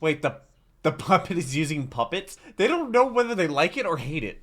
Wait, the puppet is using puppets? They don't know whether they like it or hate it.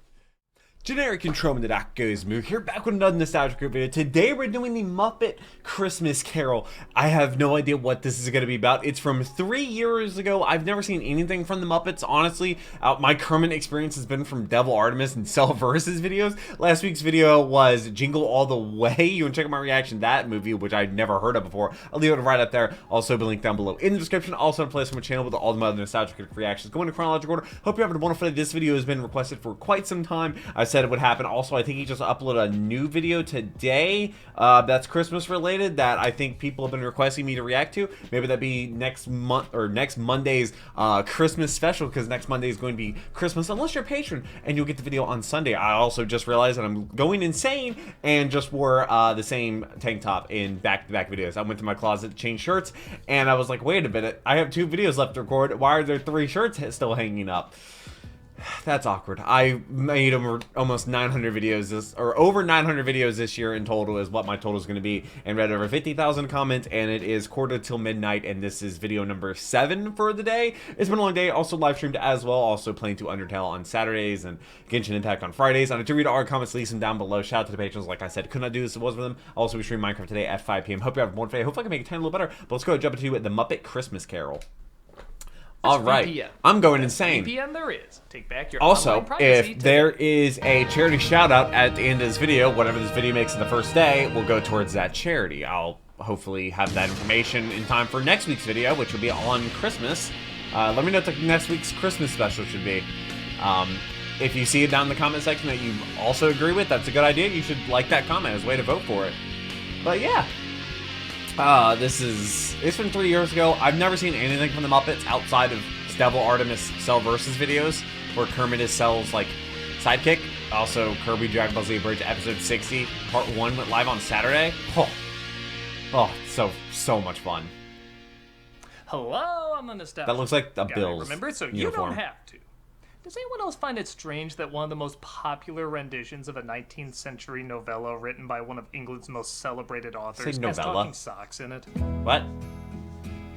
Generic intro into that goes Moo here, back with another nostalgic group video. Today we're doing the Muppet Christmas Carol. I have no idea what this is going to be about. It's from 3 years ago. I've never seen anything from the Muppets, honestly. My current experience has been from Devil Artemis and Cell Versus videos. Last week's video was Jingle All the Way. You can check out my reaction to that movie, which I'd never heard of before. I'll leave it right up there. Also be linked down below in the description. Also a place on my channel with all the other nostalgic reactions. Going in chronological order. Hope you're having a wonderful day. This video has been requested for quite some time. I said it would happen. Also, I think he just uploaded a new video today that's Christmas related that I think people have been requesting me to react to. Maybe that'd be next month or next Monday's Christmas special, because next Monday is going to be Christmas unless you're a patron and you'll get the video on Sunday. I also just realized that I'm going insane and just wore the same tank top in back-to-back videos. I went to my closet to change shirts and I was like, wait a minute, I have 2 videos left to record. Why are there 3 shirts still hanging up? That's awkward. I made almost 900 videos over 900 videos this year in total is what my total is going to be, and read over 50,000 comments, and it is quarter till midnight, and this is video number 7 for the day. It's been a long day. Also live streamed as well. Also playing to Undertale on Saturdays and Genshin Impact on Fridays. And I do read all our comments, leave them down below. Shout out to the patrons. Like I said, could not do this if it wasn't for them. Also, we stream Minecraft today at 5 p.m. Hope you have more today. Hopefully I can make it 10 a little better. But let's go jump into the Muppet Christmas Carol. All right, VPN. I'm going insane. VPN there is. Take back your also, online privacy if there is a charity shout out at the end of this video, whatever this video makes in the first day, will go towards that charity. I'll hopefully have that information in time for next week's video, which will be on Christmas. Let me know what the next week's Christmas special should be. If you see it down in the comment section that you also agree with, that's a good idea. You should like that comment as a way to vote for it. But yeah. It's from 3 years ago. I've never seen anything from the Muppets outside of Devil Artemis Cell Versus videos, where Kermit is Cell's, like, sidekick. Also, Kirby Dragon Ball Z Bridge episode 60, part 1 went live on Saturday. Oh, so much fun. Hello, I'm the nostalgia. That looks like a Bills remember, so uniform. You don't have to. Does anyone else find it strange that one of the most popular renditions of a 19th century novella written by one of England's most celebrated authors has talking socks in it? What?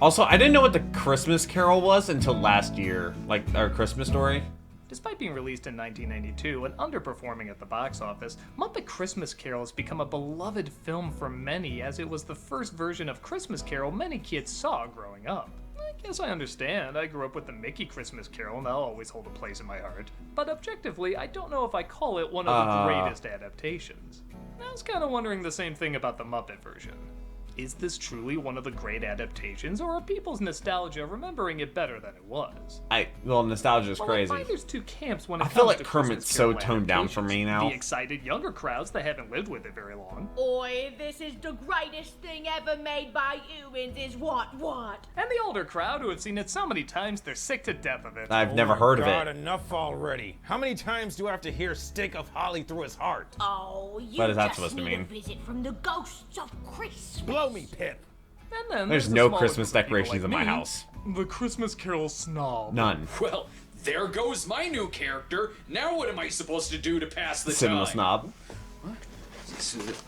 Also, I didn't know what the Christmas Carol was until last year, like our Christmas Story. Despite being released in 1992 and underperforming at the box office, Muppet Christmas Carol has become a beloved film for many, as it was the first version of Christmas Carol many kids saw growing up. I guess I understand. I grew up with the Mickey Christmas Carol, and that'll always hold a place in my heart. But objectively, I don't know if I call it one of the greatest adaptations. I was kind of wondering the same thing about the Muppet version. Is this truly one of the great adaptations, or are people's nostalgia remembering it better than it was? Well, nostalgia is crazy. I find there's 2 camps when it comes I feel like to Kermit's so toned down for me now. The excited younger crowds that haven't lived with it very long. Oi, this is the greatest thing ever made by humans is what? And the older crowd who have seen it so many times they're sick to death of it. I've never heard of it. God, enough already. How many times do I have to hear "Stick of Holly through his heart"? Oh, you What is that just supposed to need mean? a visit from the ghosts of Christmas. Blow me, Pip. And then There's a no smaller Christmas group of people decorations like in my me, house. The Christmas Carol snob. None. Well, there goes my new character. Now what am I supposed to do to pass the Cinema time? snob.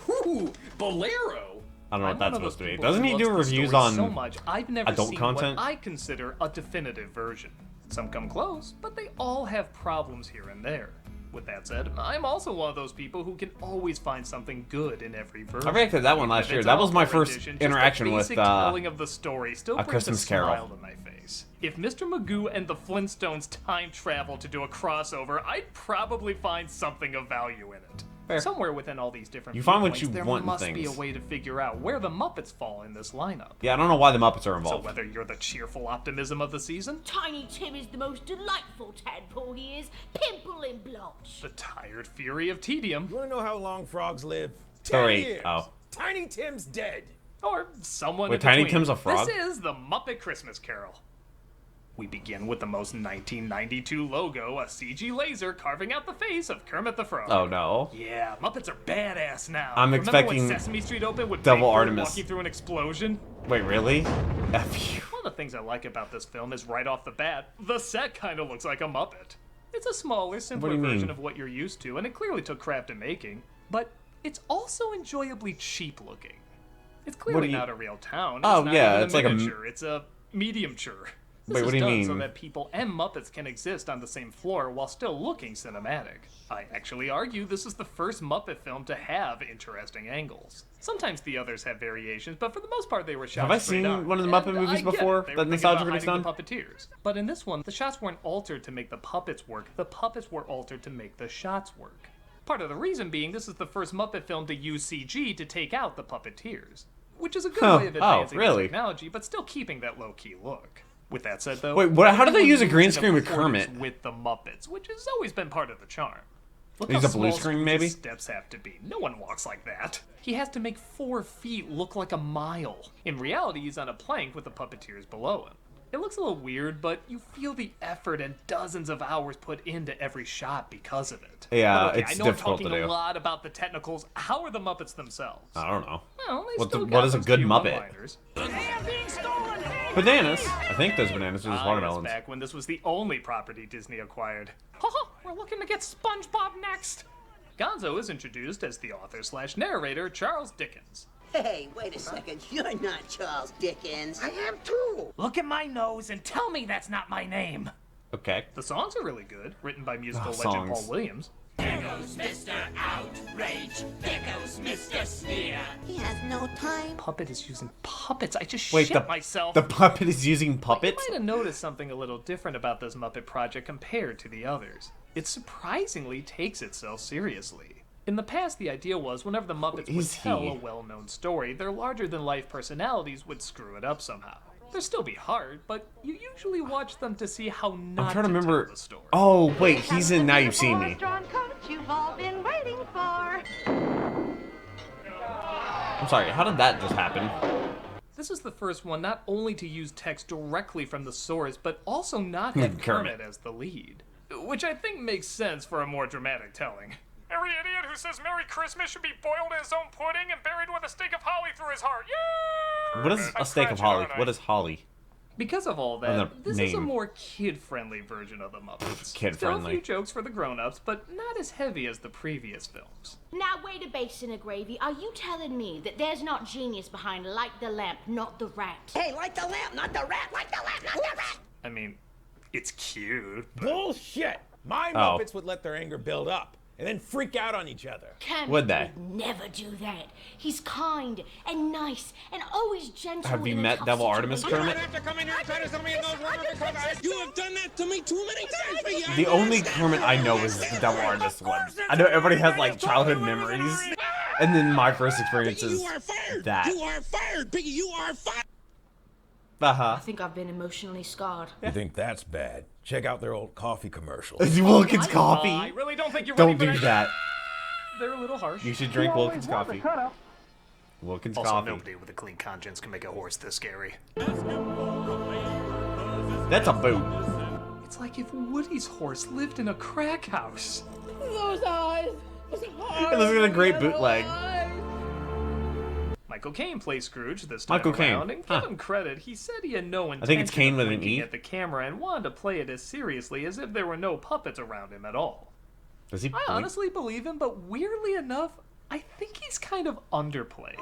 Ooh, Bolero. I don't know what I'm that's one of supposed to those be. people Doesn't who he do loves the reviews story on so much, I've never adult seen content? what I consider a definitive version. Some come close, but they all have problems here and there. With that said, I'm also one of those people who can always find something good in every version. I reacted to that one last year. That was my first interaction with telling of the story still A brings Christmas a Carol. smile to my face. If Mr. Magoo and the Flintstones time travel to do a crossover, I'd probably find something of value in it. Fair. Somewhere within all these different You find what viewpoints, you there want in must be a things. way to figure out where the Muppets fall in this lineup. Yeah, I don't know why the Muppets are So involved. whether you're the cheerful optimism of the season, Tiny Tim is the most delightful tadpole he is, pimple and blotch. the tired fury of tedium, You wanna know how long frogs live? 10 Sorry. years. Oh. Tiny Tim's dead. or someone Wait, in Tiny between. Tim's a frog? This is the Muppet Christmas Carol. We begin with the most 1992 logo, a CG laser carving out the face of Kermit the Frog. Oh no. Yeah, Muppets are badass now. I'm Remember expecting when Sesame Street opened with Devil Big Bird Artemis. walking through an explosion? Wait, really? F you. One of the things I like about this film is right off the bat, the set kind of looks like a Muppet. It's a smaller, simpler do you version mean? of what you're used to, and it clearly took craft in making, but it's also enjoyably cheap looking. It's clearly you- not a real town. Oh, it's not yeah, even it's like a miniature. It's a medium-ture. This Wait, is what do you done mean? so that people and Muppets can exist on the same floor while still looking cinematic. I actually argue this is the first Muppet film to have interesting angles. Sometimes the others have variations, but for the most part they were shot Have I straight seen on. one of the And Muppet movies I get it. before They that were Nostalgia thinking Critic's about hiding the puppeteers. But in this one, the shots weren't altered to make the puppets work. The puppets were altered to make the shots work. Part of the reason being this is the first Muppet film to use CG to take out the puppeteers, which is a good way of advancing the technology, but still keeping that low-key look. With that said, though, Wait, what? How do they use a green in screen with accordance Kermit? with the Muppets, which has always been part of the charm. Look Use how a blue small screen, Scrooge's maybe? steps have to be. No one walks like that. He has to make 4 feet look like a mile. In reality, he's on a plank with the puppeteers below him. It looks a little weird, but you feel the effort and dozens of hours put into every shot because of it. Yeah, But okay, it's I know difficult I'm to talking do. a lot about the technicals. How are the Muppets themselves? I don't know. Well, they What still the- got what is a those good cute Muppet? one-liners. Bananas. I think those bananas are just Ah, yes, watermelons. back when this was the only property Disney acquired. Haha, we're looking to get SpongeBob next. Gonzo is introduced as the author/narrator Charles Dickens. Hey, wait a second. You're not Charles Dickens. I am too. Look at my nose and tell me that's not my name. Okay. The songs are really good, written by musical legend songs. Paul Williams. He has no time. Puppet is using puppets. I just Wait, shit myself. the puppet is using You puppets? might have noticed something a little different about this Muppet project compared to the others. It surprisingly takes itself seriously. In the past, the idea was whenever the Muppets would Is tell he? a well-known story, their larger-than-life personalities would screw it up somehow. They'd still be hard, but you usually watch them to see how not I'm trying to tell remember. the story. Oh, wait, he's in Now You've Seen Me. You've all been waiting for. I'm sorry, how did that just happen? This is the first one not only to use text directly from the source, but also not have Kermit. Kermit as the lead. Which I think makes sense for a more dramatic telling. Every idiot who says Merry Christmas should be boiled in his own pudding and buried with a stake of holly through his heart. Yeah! What is a steak of holly? What is holly? Because of all Oh, that, the this is a name. more kid-friendly version of the Muppets. Kid-friendly. Still a few jokes for the grown-ups, but not as heavy as the previous films. Now, wait a basin of gravy. Are you telling me that there's not genius behind Light the Lamp, not the Rat? Hey, light the lamp, not the rat. Light the lamp, not the rat. I mean, it's cute, but Bullshit! My Oh. Muppets would let their anger build up and then freak out on each other. Kermit Would they? never do that. He's kind and nice and always gentle. Have you in a met tough Devil Artemis, situation. Kermit? have to come in here and try to tell me in those words because you have done that to me too many times. For you. The only Kermit I know is the Devil Artemis one. I know everybody has like childhood memories. And then my first experience Piggy, is you are fired. that. You are fired, Piggy. You are fired. Uh-huh. I think I've been emotionally scarred. You think that's bad? Check out their old coffee commercials. Wilkins I coffee. really don't think you're ready Don't for do that. They're a little harsh. You should drink Wilkins coffee. Wilkins Also, coffee. nobody with a clean conscience can make a horse this scary. That's a boot. It's like if Woody's horse lived in a crack house. Those eyes. It looks like a great bootleg. Michael Caine plays Scrooge this time Michael Caine. around, and give Huh. him credit, he said he had no intention think it's Caine of with an winking E. at the camera and wanted to play it as seriously as if there were no puppets around him at all. Does he? I honestly believe him, but weirdly enough, I think he's kind of underplayed.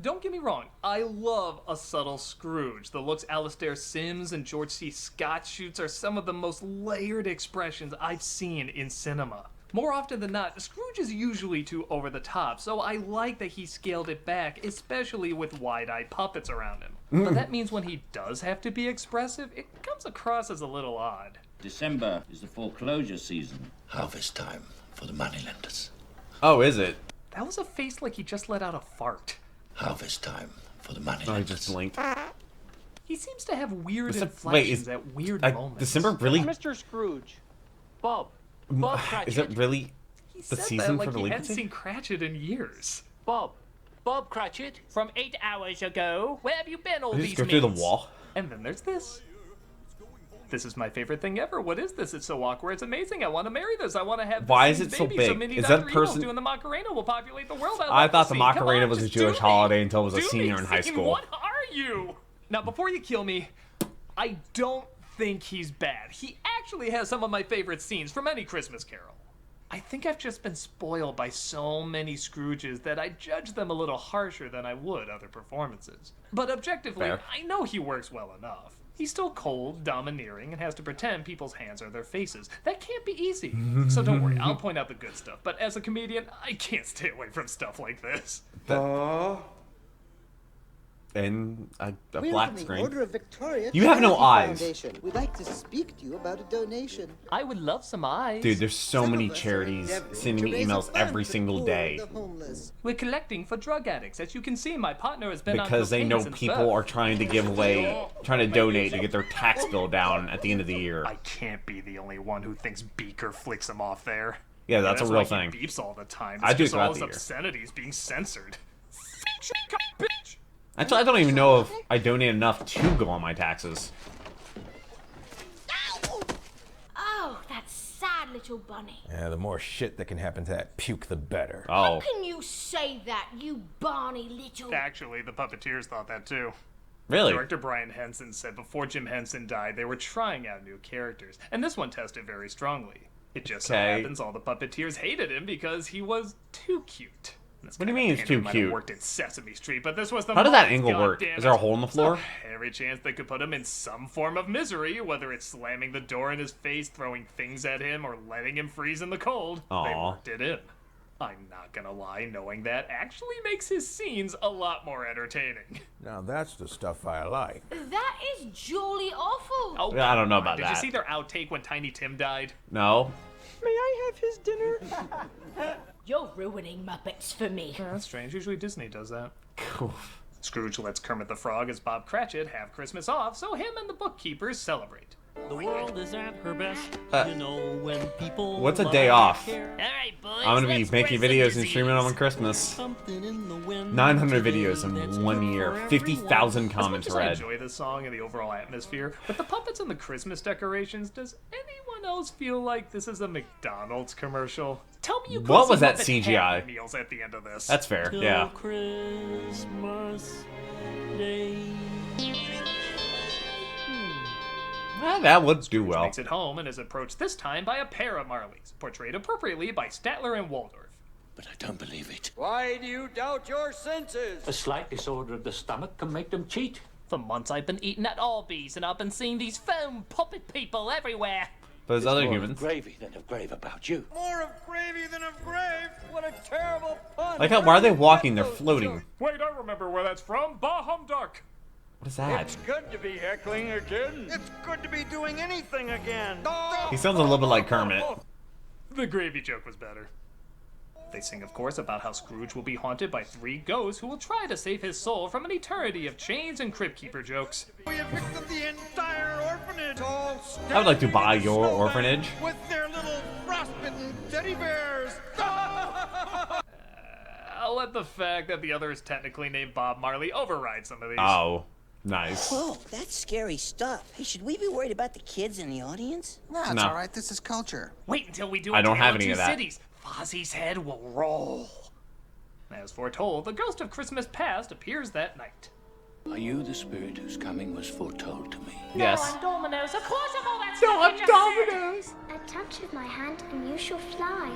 Don't get me wrong, I love a subtle Scrooge. The looks Alastair Sims and George C. Scott shoots are some of the most layered expressions I've seen in cinema. More often than not, Scrooge is usually too over the top, so I like that he scaled it back, especially with wide-eyed puppets around him. But that means when he does have to be expressive, it comes across as a little odd. December is the foreclosure season. Harvest time for the moneylenders. Oh, is it? That was a face like he just let out a fart. Harvest time for the Oh, I moneylenders. just blinked. He seems to have weird Wait, inflections is at weird moments. December really? Mr. Scrooge. Bob. Bob Cratchit. Is it really He the said season that for like he hadn't delinquency? seen Cratchit in years. Bob. Bob Cratchit. From 8 hours ago. Where have you been all Did he these just go through the minutes? wall? And then there's this. This is my favorite thing ever. What is this? It's so awkward. It's amazing. I want to marry this. I want to have. Why this is it so baby, big? So many Is that Dr. Evils person- doing the Macarena will populate the world. I love thought the the scene. Come Macarena on, was a just Jewish do me. holiday until I was a Do senior me, in high scene. school. What are you? Now, before you kill me, I don't think he's bad. He actually has some of my favorite scenes from any Christmas Carol. I think I've just been spoiled by so many Scrooges that I judge them a little harsher than I would other performances. But objectively, Fair. I know he works well enough. He's still cold, domineering, and has to pretend people's hands are their faces. That can't be easy. So don't worry, I'll point out the good stuff. But as a comedian, I can't stay away from stuff like this. And a We're black from the screen. Order of Victoria You have no Charity eyes. Foundation. We'd like to speak to you about a donation. I would love some eyes. Dude, there's so Some many of us are charities endeavoring sending to me raise a emails fund every for the single poor day and the homeless. We're collecting for drug addicts. As you can see, my partner has been because they on know cocaine since people birth. are trying to give away, trying to donate to get their tax bill down at the end of the year. I can't be the only one who thinks Beaker flicks him off there. Yeah, that's a real why thing. He beeps all the time. I do just throughout all the his year. obscenities being censored. Bitch. Actually, I don't even know if I donate enough to go on my taxes. Oh, that sad little bunny. Yeah, the more shit that can happen to that puke, the better. How Oh, can you say that, you Barney little... Actually, the puppeteers thought that too. really? Director Brian Henson said before Jim Henson died, they were trying out new characters, and this one tested very strongly. It just so Okay. happens all the puppeteers hated him because he was too cute. This What do you kind mean of it's too opinion might have cute? Worked in Sesame Street, but this was the How did that Muppets, angle work? goddammit. Is there a hole in the floor? Every chance they could put him in some form of misery, whether it's slamming the door in his face, throwing things at him, or letting him freeze in the cold, they Aw. worked it in. I'm not gonna lie, knowing that actually makes his scenes a lot more entertaining. Now that's the stuff I like. That is jolly awful. Oh, Yeah, I don't know come on. about Did that. you see their outtake when Tiny Tim died? No. May I have his dinner? You're ruining Muppets for me. Yeah, that's strange. Usually Disney does that. Cool. Scrooge lets Kermit the Frog as Bob Cratchit have Christmas off, so him and the bookkeepers celebrate. The world is at her best, you know, when people. What's a day off? All right, boys. I'm gonna be let's making spread videos some and streaming them on disease. Christmas. Something in the wind 900 today videos in that's 1 good year. for 50,000 everyone. comments As much as I read. enjoy this song and the overall atmosphere, with the puppets and the Christmas decorations, does anyone else feel like this is a McDonald's commercial? Tell me you What couldn't was see that Muppet CGI? Happy Meals at the end of this. That's fair, Till yeah. Christmas Day. Well, that would do well. Makes it home and is approached this time by a pair of Marleys, portrayed appropriately by Statler and Waldorf. But I don't believe it. Why do you doubt your senses? A slight disorder of the stomach can make them cheat. For months I've been eating at Arby's and I've been seeing these foam puppet people everywhere. But there's other More humans. of gravy than of grave about you. More of gravy than of grave. What a terrible pun. Like, why are they walking? They're floating. Wait, I remember where that's from. Bah Humduck! What is that? It's good to be heckling again. It's good to be doing anything again. He sounds a little bit like Kermit. The gravy joke was better. They sing, of course, about how Scrooge will be haunted by 3 ghosts who will try to save his soul from an eternity of chains and crypt keeper jokes. We evicted the entire orphanage. All I would like to buy your orphanage. with their little frostbitten teddy bears. I'll let the fact that the other is technically named Bob Marley override some of these. Oh, nice. Whoa, that's scary stuff. Hey, should we be worried about the kids in the audience? No, it's No. all right. This is culture. Wait until we do I a don't Tale have of any Two of that. Cities. Fozzie's head will roll. As foretold, the ghost of Christmas past appears that night. Are you the spirit whose coming was foretold to me? Yes. No, I'm Dominoes. Of course I'm all that No, stuff I'm you just said. Dominoes. A touch of my hand and you shall fly.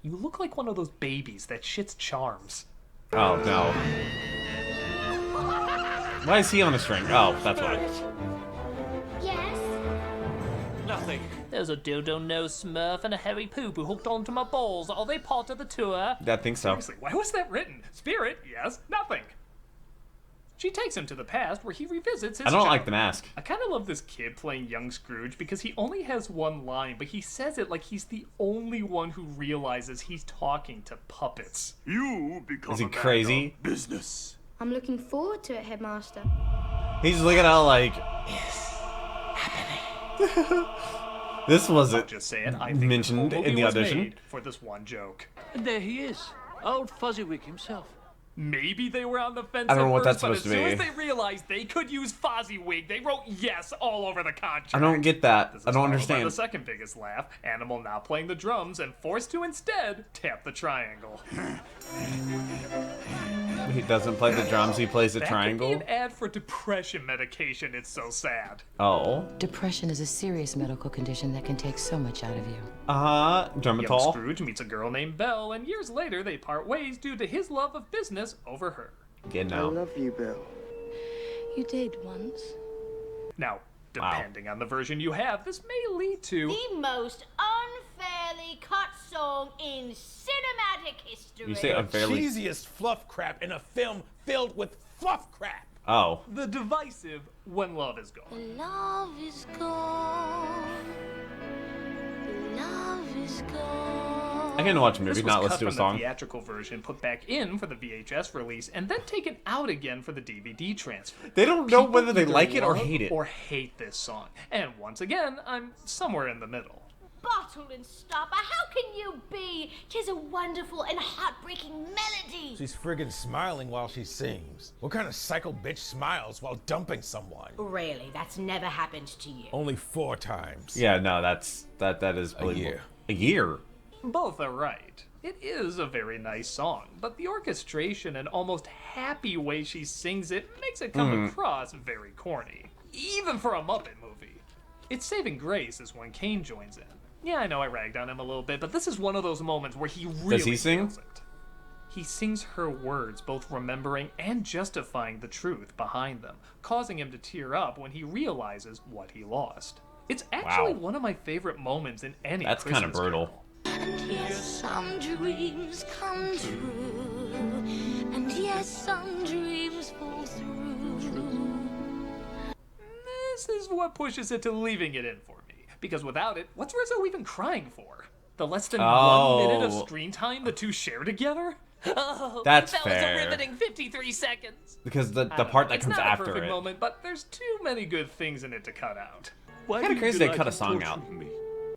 You look like one of those babies that shits charms. Oh, no. Why is he on a string? Oh, that's why. Yes? Nothing. There's a dildo nose smurf and a hairy poop who hooked onto my balls. Are they part of the tour? I think so. Seriously, why was that written? Spirit, yes, nothing. She takes him to the past where he revisits his I don't like childhood. the mask. I kind of love this kid playing young Scrooge because he only has one line, but he says it like he's the only one who realizes he's talking to puppets. You become Is he a man crazy? of business. I'm looking forward to it, Headmaster. He's looking at it like, this I'll wasn't just say it. I think this mentioned whole movie in the was audition. made for this one joke. And there he is, old Fuzzy-Wig himself. Maybe they were on the fence I don't at know what first, that's but supposed as to soon be. as they realized they could use Fozzie-Wig, they wrote yes all over the contract. I don't get that. This is I don't followed by understand. the second biggest laugh, Animal now playing the drums and forced to instead tap the triangle. He doesn't play the drums, he plays the That triangle. could be an ad for depression medication. It's so sad. Oh. Depression is a serious medical condition that can take so much out of you. Young Dermatol. Scrooge meets a girl named Belle, and years later they part ways due to his love of business over her. Get I now. love you, Bill. You did once. Now, depending on the version you have, this may lead to the most unfairly cut song in cinematic history. You say unfairly? The cheesiest fluff crap in a film filled with fluff crap. Oh. the divisive When Love Is Gone. Love is gone. Love is gone. I can watch a movie, This was not cut listen to a from song. the theatrical version, put back in for the VHS release, and then taken out again for the DVD transfer. They don't know People whether they either like it or love hate it. Or hate this song. And once again, I'm somewhere in the middle. Bottle and stopper, how can you be? 'Tis a wonderful and heartbreaking melody. She's friggin' smiling while she sings. What kind of psycho bitch smiles while dumping someone? Really, that's never happened to you. Only 4 times. Yeah, no, that is believable. year. A year? Both are right. It is a very nice song, but the orchestration and almost happy way she sings it makes it come across very corny. Even for a Muppet movie. Its saving grace is when Caine joins in. Yeah, I know I ragged on him a little bit, but this is one of those moments where he really Does he sing? nails it. He sings her words, both remembering and justifying the truth behind them, causing him to tear up when he realizes what he lost. It's actually one of my favorite moments in any That's kind of Christmas brutal. And yes, some dreams come true. And yes, some dreams fall through. This is what pushes it to leaving it in for me. Because without it, what's Rizzo even crying for? The less than 1 minute of screen time the two share together? Oh, That's that fair. was a riveting 53 seconds. Because the I don't part know, that it's comes not after a perfect it. moment, but there's too many good things in it to cut out. Kind of crazy they cut a song out.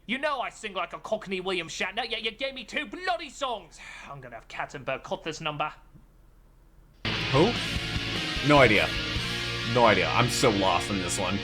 You know I sing like a Cockney William Shatner, yet you gave me 2 bloody songs. I'm gonna have Katzenberg cut this number. Who? No idea. No idea. I'm so lost in this one.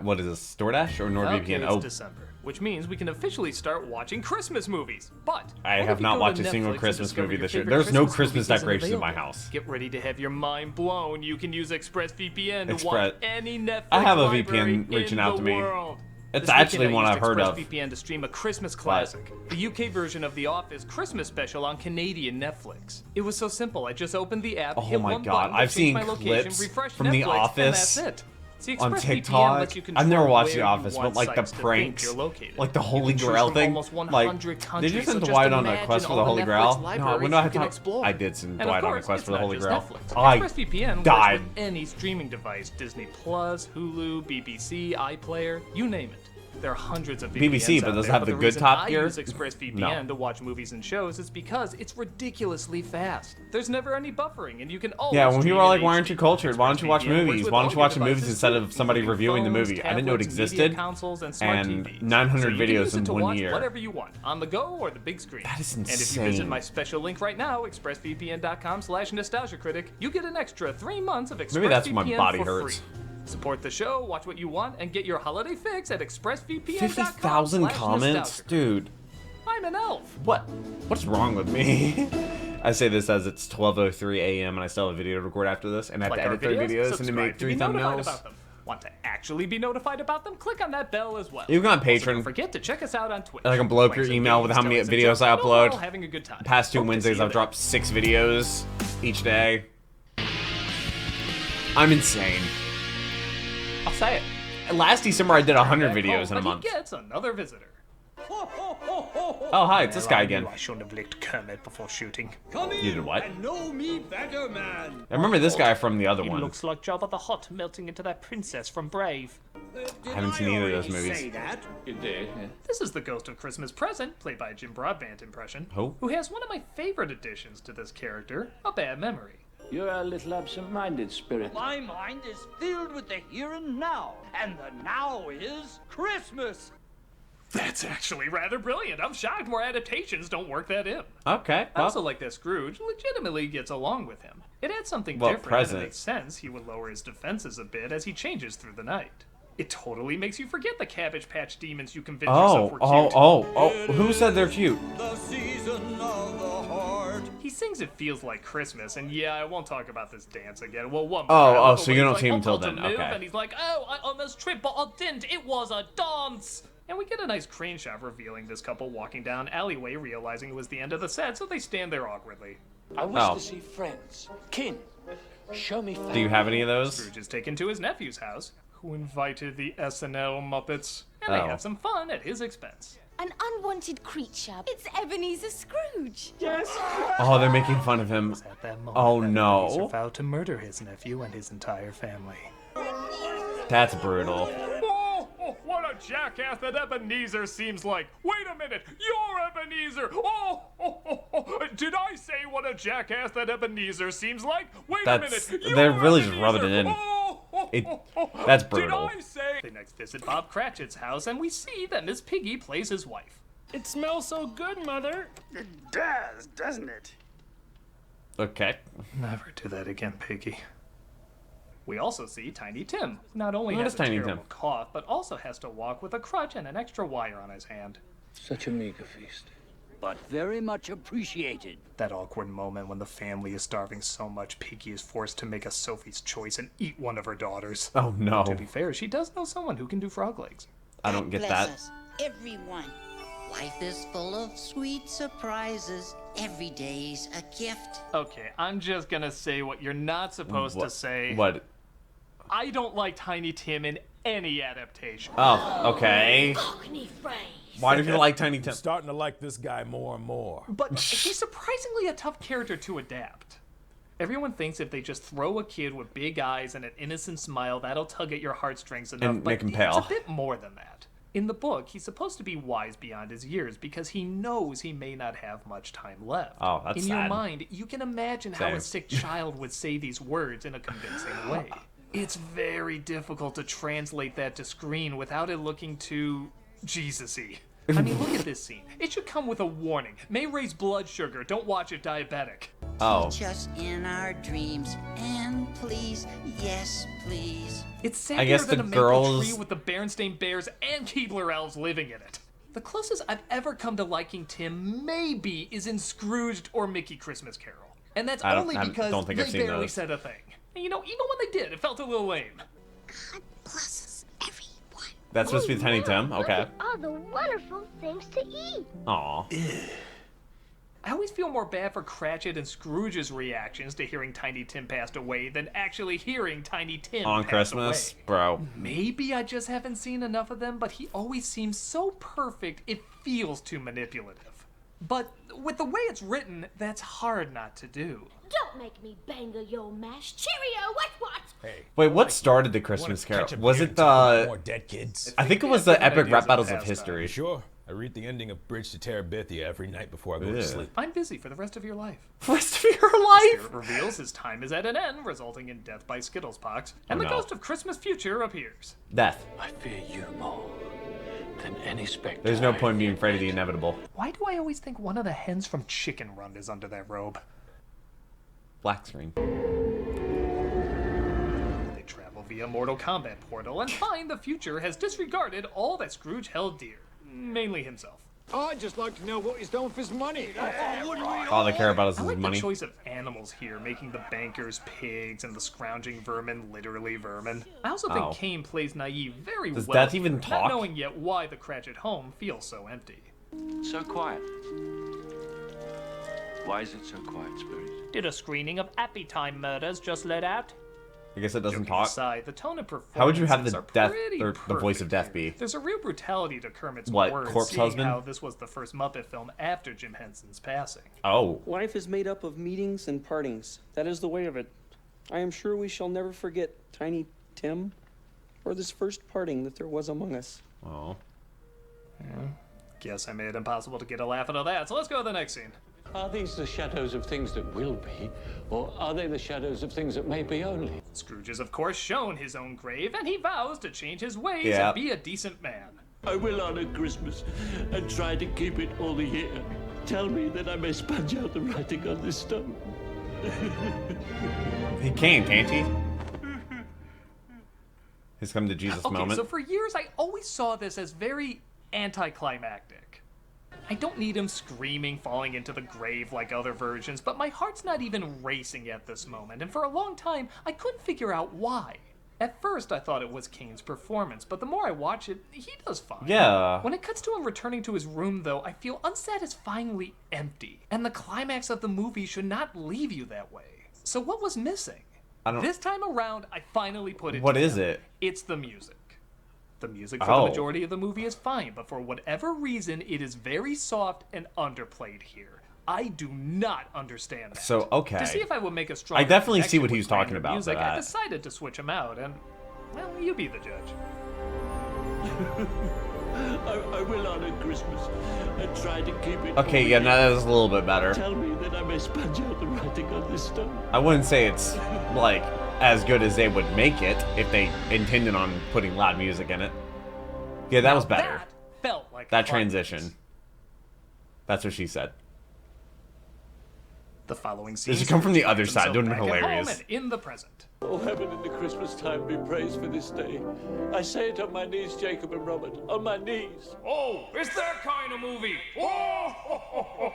What is this? DoorDash or NordVPN? Okay, it's Oh, December, which means we can officially start watching Christmas movies. But I what have if you not go watched to a single Netflix and Christmas discover movie your this year. favorite There's no Christmas Christmas movie isn't decorations in my available? house. Get ready to have your mind blown. You can use ExpressVPN to watch any Netflix I have a library VPN reaching in out the to me. world. It's This actually weekend one I I've used heard of. ExpressVPN to stream a Christmas classic, the UK version of The Office Christmas special on Canadian Netflix. It was so simple. I just opened the app, Oh hit my one God, button, I've change seen my location, clips refresh from Netflix, The and Office that's it. See, on ExpressVPN TikTok. lets you I've never control watched The where you Office, want but like the sites to think pranks, you're located. like the You Holy can choose Grail from thing. almost 100 Like, did you countries, send so just Dwight on a imagine quest for the all Holy Netflix Grail? No, libraries when do I you have can time? explore. I did send And of Dwight on a course, quest it's for the not Holy just Grail. Netflix. I ExpressVPN died. works with any streaming device: Disney Plus, Hulu, BBC, iPlayer, you name it. There are hundreds of VPNs BBC, but out does it there, have the the good reason Top I Gear? use ExpressVPN No. to watch movies and shows is because it's ridiculously fast. There's never any buffering, and you can always Yeah, when stream people are like, in "Why aren't you HD." cultured? Why don't you watch ExpressVPN works movies? with Why don't all you your watch movies devices instead too, of somebody including reviewing the phones, movie?" I didn't know it tablets, media existed. consoles, and smart And TVs. 900 So you can videos use it in to 1 watch year. whatever you want, on the go or the big screen. That is And if you insane. visit my special link right now, expressvpn.com/nostalgiacritic, you get an extra 3 months of ExpressVPN Maybe that's why my body for hurts. free. Support the show, watch what you want, and get your holiday fix at expressvpn.com. 50,000 comments? Dude. I'm an elf. What's wrong with me? I say this as it's 12:03 a.m. and I still have a video to record after this, and I have Like to our edit 3 videos and to Subscribe make 3 be notified thumbnails. about them. Want to actually be notified about them? Click on that bell as well. You can go on Also, Patreon. don't forget to check us out on Twitch. I can blow up your Playing some email with games, how many telling some videos jokes, I and overall upload. having a good time. Past 2 Hope to see Wednesdays, you I've there. dropped 6 videos each day. I'm insane. I'll say it. Last December, I did 100 videos in a month. He gets another visitor. Oh, hi, it's this guy again. I shouldn't have licked Kermit before shooting. You did what? Know me better, man. I remember this guy from the other He one. looks like Jabba the Hutt melting into that princess from Brave. I haven't seen either of those movies. You did, yeah. This is the Ghost of Christmas Present, played by a Jim Broadbent impression, Who? has one of my favorite additions to this character, a bad memory. You're a little absent-minded, Spirit. My mind is filled with the here and now, and the now is Christmas. That's actually rather brilliant. I'm shocked more adaptations don't work that in. Okay, I well, also like that Scrooge legitimately gets along with him. It adds something Well, different, present. and it makes sense he would lower his defenses a bit as he changes through the night. It totally makes you forget the Cabbage Patch demons you convinced yourself were cute. Who said they're cute? The season of the heart. He sings It Feels Like Christmas, and yeah, I won't talk about this dance again. Well, one So you don't see him till then, okay. And he's like, oh, I almost tripped, but I didn't. It was a dance. And we get a nice crane shot revealing this couple walking down alleyway, realizing it was the end of the set, so they stand there awkwardly. I wish to see friends, kin, Show me Do you have any of those? Scrooge is taken to his nephew's house, who invited the SNL Muppets, and they Oh. have some fun at his expense. An unwanted creature. It's Ebenezer Scrooge. Yes. Oh, they're making fun of him. At that moment, Oh Ebenezer no. vowed to murder his nephew and his entire family. That's brutal. Oh, what a jackass that Ebenezer seems like. Wait a minute, you're Ebenezer. Oh, did I say what a jackass that Ebenezer seems like? Wait a minute, They're you're really just Ebenezer. rubbing it in. Oh, That's brutal. Did I say? They next visit Bob Cratchit's house, and we see that Miss Piggy plays his wife. It smells so good, Mother. It does, doesn't it? Okay. Never do that again, Piggy. We also see Tiny Tim. Not only What has is a Tiny terrible Tim? cough, but also has to walk with a crutch and an extra wire on his hand. Such a meager feast. But very much appreciated. That awkward moment when the family is starving so much, Piggy is forced to make a Sophie's choice and eat one of her daughters. Oh no. To be fair, she does know someone who can do frog legs. I don't get Bless that. us, everyone. Life is full of sweet surprises. Every day's a gift. Okay, I'm just gonna say what you're not supposed to say. What? I don't like Tiny Tim in any adaptation. Oh, okay. Cockney phrase. Why do you like Tiny Tim? I'm starting to like this guy more and more. But he's surprisingly a tough character to adapt. Everyone thinks if they just throw a kid with big eyes and an innocent smile, that'll tug at your heartstrings enough. And make him It's pale. a bit more than that. In the book, he's supposed to be wise beyond his years because he knows he may not have much time left. Oh, that's In your sad. mind, you can imagine how Same. a sick child would say these words in a convincing way. It's very difficult to translate that to screen without it looking too Jesus-y. I mean, look at this scene. It should come with a warning. May raise blood sugar. Don't watch it diabetic. Oh. Teach us in our dreams, and please, yes, please. It's I sadder guess than the a maple girls- tree with the Berenstain Bears and Keebler Elves living in it. The closest I've ever come to liking Tim maybe is in Scrooged or Mickey Christmas Carol. And that's I don't- only I because don't think I've they seen barely those. said a thing. And you know, even when they did, it felt a little lame. God bless us, everyone. That's supposed to be Tiny Tim? Okay. Look at all the wonderful things to eat. Aw. I always feel more bad for Cratchit and Scrooge's reactions to hearing Tiny Tim passed away than actually hearing Tiny Tim On pass Christmas? away. Bro. Maybe I just haven't seen enough of them, but he always seems so perfect it feels too manipulative. But with the way it's written, that's hard not to do. Don't make me bang your mash. Cheerio, what? Hey. Wait, what started the Christmas Carol? Was it more the... dead kids? I think it was the Epic Rap Ideas of Battles of pastime. History. Sure. I read the ending of Bridge to Terabithia every night before I go to Ugh. sleep. I'm busy for the rest of your life. Rest of your life? Spirit reveals his time is at an end, resulting in death by Skittlespox, and Oh, the no. ghost of Christmas future appears. Death. I fear you more than any spectre. There's no point in being afraid of the inevitable. Why do I always think one of the hens from Chicken Run is under that robe? Black screen. They travel via Mortal Kombat portal and find the future has disregarded all that Scrooge held dear. Mainly himself. I'd just like to know what he's done with his money. All they care about is I his like money. the choice of animals here, making the bankers pigs and the scrounging vermin literally vermin. I also think Oh. Caine plays naive very Does well. Death even Not talk? knowing yet why the Cratchit home feels so empty. So quiet. Why is it so quiet, Spirit? Did a screening of Appy Time Murders just let out? I guess it doesn't Joking talk. aside, the tone and performance How would you have the are death pretty or the voice of perfect death here. be? There's a real brutality to Kermit's What, words, corpse seeing husband? how this was the first Muppet film after Jim Henson's passing. Oh. Life is made up of meetings and partings. That is the way of it. I am sure we shall never forget Tiny Tim, or this first parting that there was among us. Oh. Guess I made it impossible to get a laugh out of that, so let's go to the next scene. Are these the shadows of things that will be, or are they the shadows of things that may be only? Scrooge is, of course, shown his own grave, and he vows to change his ways Yeah. and be a decent man. I will honor Christmas and try to keep it all year. Tell me that I may sponge out the writing on this stone. He can't he? His come to Jesus Okay, moment. so for years I always saw this as very anticlimactic. I don't need him screaming, falling into the grave like other versions, but my heart's not even racing at this moment, and for a long time I couldn't figure out why. At first I thought it was Caine's performance, but the more I watch it, he does fine. Yeah. When it cuts to him returning to his room, though, I feel unsatisfyingly empty, and the climax of the movie should not leave you that way. So what was missing? I don't. This time around, I finally put it What together. is it? It's the music. The music for the majority of the movie is fine, but for whatever reason, it is very soft and underplayed here. I do not understand that. So, okay. To see if I would make a stronger I definitely see connection what with he's talking grander about music, for that. I decided to switch them out, and, well, you be the judge. I will honor Christmas and try to keep it. Okay, yeah, now that's a little bit better. Tell me that I may sponge out the writing on this stone. I wouldn't say it's, like, as good as they would make it if they intended on putting loud music in it. Yeah, that was better. That felt like that a transition. That's what she said. The following scene. This should come from the other side. Don't be hilarious. And in the present. Oh, heaven in the Christmas time be praised for this day. I say it on my knees, Jacob and Robert, on my knees. Oh, it's that kind of movie. Oh.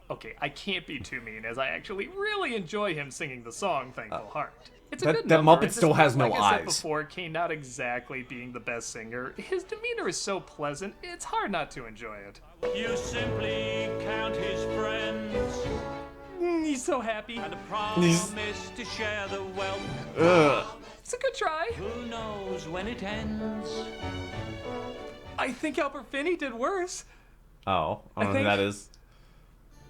Okay, I can't be too mean, as I actually really enjoy him singing the song "Thankful Heart." It's a good that number, Muppet still has no like I said eyes. before, Caine not exactly being the best singer. His demeanor is so pleasant, it's hard not to enjoy it. You simply count his friends. He's so happy. And a promise to share the wealth. Ugh. It's a good try. Who knows when it ends? I think Albert Finney did worse. Oh, I don't know who that is.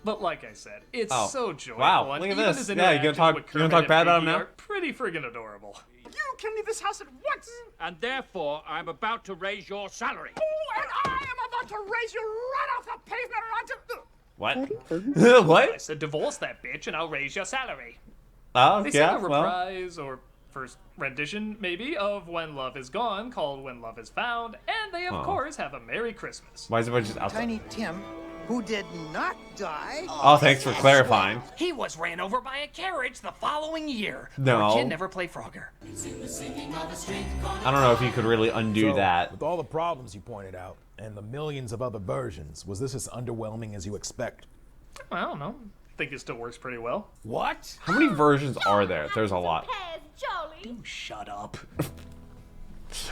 But like I said, it's so joyful. Wow, and look at even this. his Yeah, you gonna talk bad about him now? are pretty friggin' adorable. You can leave this house at once! And therefore, I'm about to raise your salary. Oh, and I am about to raise you right off the pavement onto... What? What? I said divorce that bitch and I'll raise your salary. Oh, They yeah, sang a reprise or first rendition, maybe, of When Love Is Gone, called When Love Is Found, and they, of course, have a Merry Christmas. Why is everybody just outside? Tiny Tim, who did not die. Oh, thanks for clarifying. He was ran over by a carriage the following year. No. Poor kid never played Frogger. I don't know if you could really undo that. With all the problems you pointed out, and the millions of other versions, was this as underwhelming as you expect? I don't know. I think it still works pretty well. What? How many versions are there? There's a lot. Jolly. Shut up.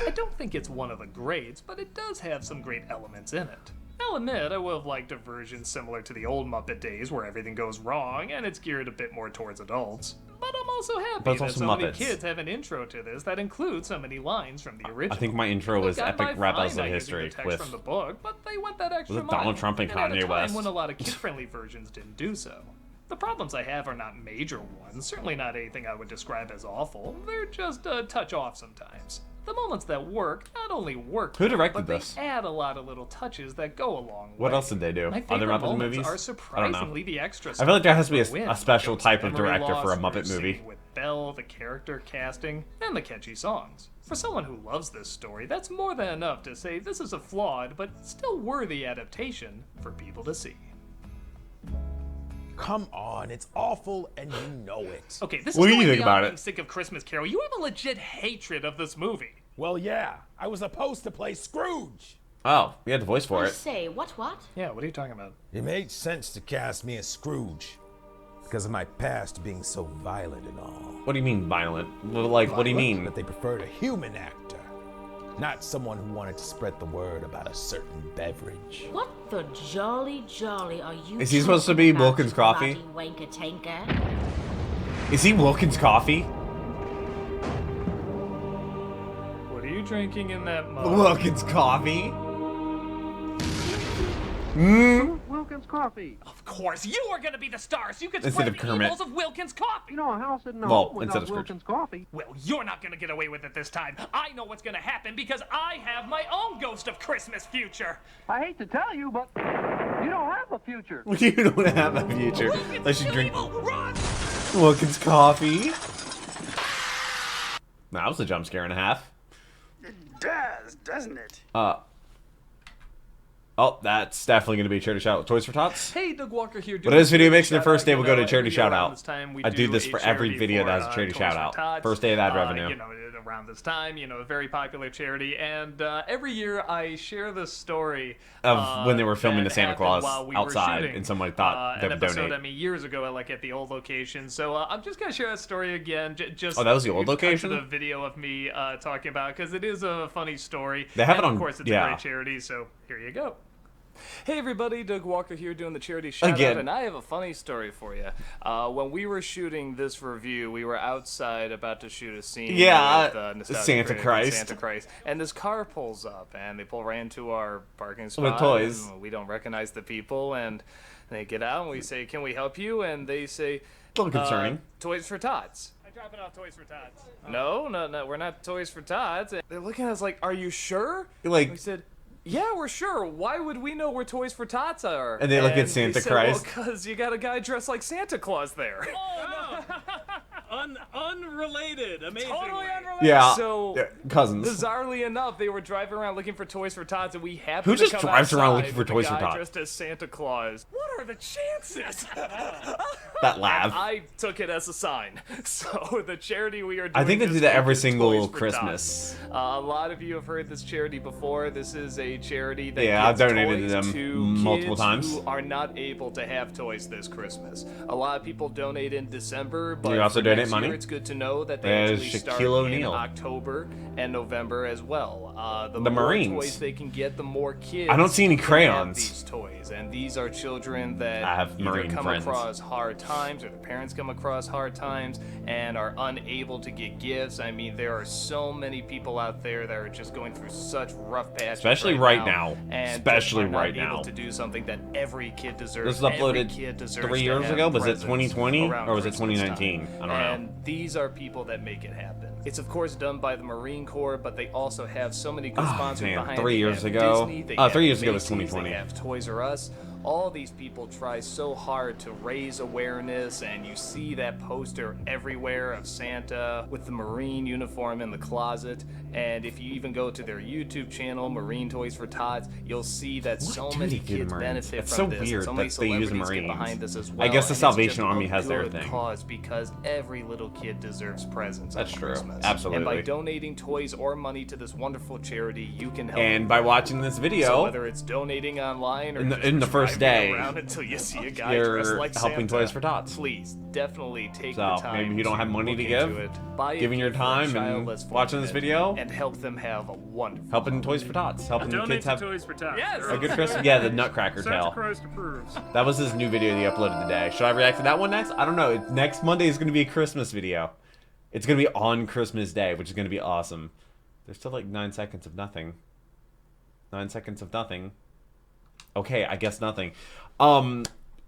I don't think it's one of the greats, but it does have some great elements in it. I'll admit, I would have liked a version similar to the old Muppet days where everything goes wrong and it's geared a bit more towards adults. But I'm also happy But it's that also so many Muppets. kids have an intro to this that includes so many lines from the original. I think my intro was Got Epic by Rap fine Battles of by using History the text with from the book, but they went that extra Was it Donald mile, Trump and at a Kanye time West? when a lot of kid-friendly versions didn't do so. The problems I have are not major ones, certainly not anything I would describe as awful. They're just a touch off sometimes. The moments that work not only work, Who directed but this? they add a lot of little touches that go a long way. What else did they do? My Other favorite Muppet moments movies? are I don't know. surprisingly the extra I feel like there has to be stuff a special Ghost type of memory director for a loss, Muppet movie. With Belle, the character casting, and the catchy songs. For someone who loves this story, that's more than enough to say this is a flawed but still worthy adaptation for people to see. Come on, it's awful and you know it. Okay, this What is do you going think beyond about being it? sick of Christmas Carol. You have a legit hatred of this movie. Well, yeah, I was supposed to play Scrooge. Oh, you had the voice for I it. say, what? Yeah, what are you talking about? It made sense to cast me as Scrooge because of my past being so violent and all. What do you mean violent? Like, what do you mean? That they preferred a human actor, not someone who wanted to spread the word about a certain beverage. What the jolly are you? Is he supposed to be talking about, Wilkins you Coffee? bloody wanker tanker? Is he Wilkins Coffee? What are you drinking in that mug? Wilkins Coffee? Wilkins Coffee. Of course, you are going to be the star, so you can Instead spread of the Kermit. evils of Wilkins Coffee. You know, a house at home Well, instead without of Scrooge. Wilkins Coffee. Well, you're not going to get away with it this time. I know what's going to happen because I have my own Ghost of Christmas future. I hate to tell you, but you don't have a future. You don't have a future. Unless you drink Run! Wilkins Coffee. That was a jump scare and a half. It does, doesn't it? Oh, that's definitely going to be a charity shout out. Toys for Tots? Hey, Doug Walker here. But this video makes it the Shout first out, day we'll go to every charity year shout around out. this time we I do this a for every charity video for, that has a charity Toys shout for out. Tots. First day of ad revenue. You know, around this time, you know, a very popular charity, and every year I share the story Of when they were filming that the Santa happened Claus while we outside, were shooting, and somebody thought they an would episode, donate. I mean, years ago, like at the old location. So I'm just gonna share that story again. Just Oh, that was the old cut to location? The video of me talking about because it is a funny story. They have and it on- Of course, it's yeah. a great charity. So here you go. Hey everybody, Doug Walker here doing the charity shout out, and I have a funny story for you. When we were shooting this review, we were outside about to shoot a scene with Santa Christ. And this car pulls up, and they pull right into our parking spot. With toys. And we don't recognize the people, and they get out, and we say, "Can we help you?" And they say, a little concerning. Toys for Tots. I'm dropping off Toys for Tots. No, we're not Toys for Tots. And they're looking at us like, "Are you sure?" Like, we said, "Yeah, we're sure. Why would we know where Toys for Tots are?" And they look at Santa Christ. Well, because you got a guy dressed like Santa Claus there. Oh, no. Unrelated. Amazing. Totally unrelated. Yeah. So, cousins. Bizarrely enough, they were driving around looking for Toys for Tots, and we happened Who to just come drives around looking outside for with Toys a for guy Tots? dressed as Santa Claus. What are the chances? That laugh. I took it as a sign. So the charity we are doing I think they this do that week every is single Toys for Christmas. Tots. A lot of you have heard this charity before. This is a charity that I've gives donated to toys them to multiple kids times. who are not able to have toys this Christmas. A lot of people donate in December, but You also for donate next money? year, it's good to know that they There's actually start Shaquille in O'Neal. October and November as well. The The more Marines. toys they can get, the more kids I don't see any can crayons. have these toys, and these are children that I have either Marine come friends. across hard times, or the parents come across hard times and are unable to get gifts. I mean, there are so many people out there that are just going through such rough patches, Especially right now. and Especially are not right able now. to do something that every kid deserves. This was uploaded Every kid deserves 3 to years have ago? Was it presents 2020 around or was it Christmas 2019? time. I don't know. And these are people that make it happen. It's of course done by the Marine Corps, but they also have so many good sponsors man, behind 3 it. They years have ago. Disney, they 3 have years ago was Macy's, 2020. They have Toys R Us. All these people try so hard to raise awareness, and you see that poster everywhere of Santa with the Marine uniform in the closet. And if you even go to their YouTube channel, Marine Toys for Tots, you'll see that so many kids benefit It's from so this. weird So many that they use celebrities get Marines. behind this as I well. guess the and it's Salvation just a Army has their good thing. cause because every little kid deserves presents. That's on true. Christmas. Absolutely. And by donating toys or money to this wonderful charity, you can help. And by watching this video, so whether it's donating online or in the first day, around until you see a guy you're dressed like helping Santa, Toys for Tots. please definitely take So the time. maybe you don't have money to look give, into it, buy a giving your gift for a time child and less watching this fortunate, video, and help them have a wonderful. helping Toys for Tots, helping the Donate kids to have Toys for Tots. Yes. a good Christmas. Yeah, the Nutcracker Santa Tale. Christ approves. That was his new video he uploaded today. Should I react to that one next? I don't know. Next Monday is going to be a Christmas video. It's going to be on Christmas Day, which is going to be awesome. There's still like 9 seconds of nothing. 9 seconds of nothing. Okay, I guess nothing.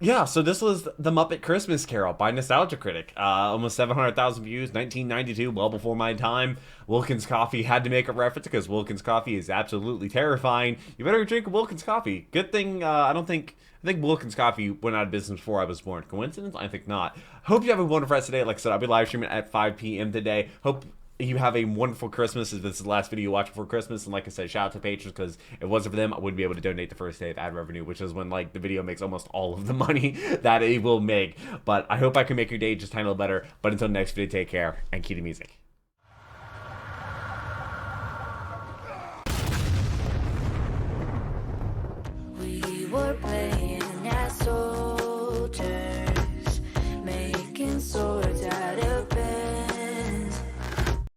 Yeah, so this was the Muppet Christmas Carol by Nostalgia Critic. Almost 700,000 views, 1992, well before my time. Wilkins Coffee had to make a reference because Wilkins Coffee is absolutely terrifying. You better drink Wilkins Coffee. Good thing, I think Wilkins Coffee went out of business before I was born. Coincidence? I think not. Hope you have a wonderful rest of the day. Like I said, I'll be live streaming at 5 p.m. today. Hope you have a wonderful Christmas. If this is the last video you watch before Christmas, and like I said, shout out to patrons, because if it wasn't for them, I wouldn't be able to donate the first day of ad revenue, which is when like the video makes almost all of the money that it will make. But I hope I can make your day just a tiny little better. But until next video, take care and keep the music. We were playing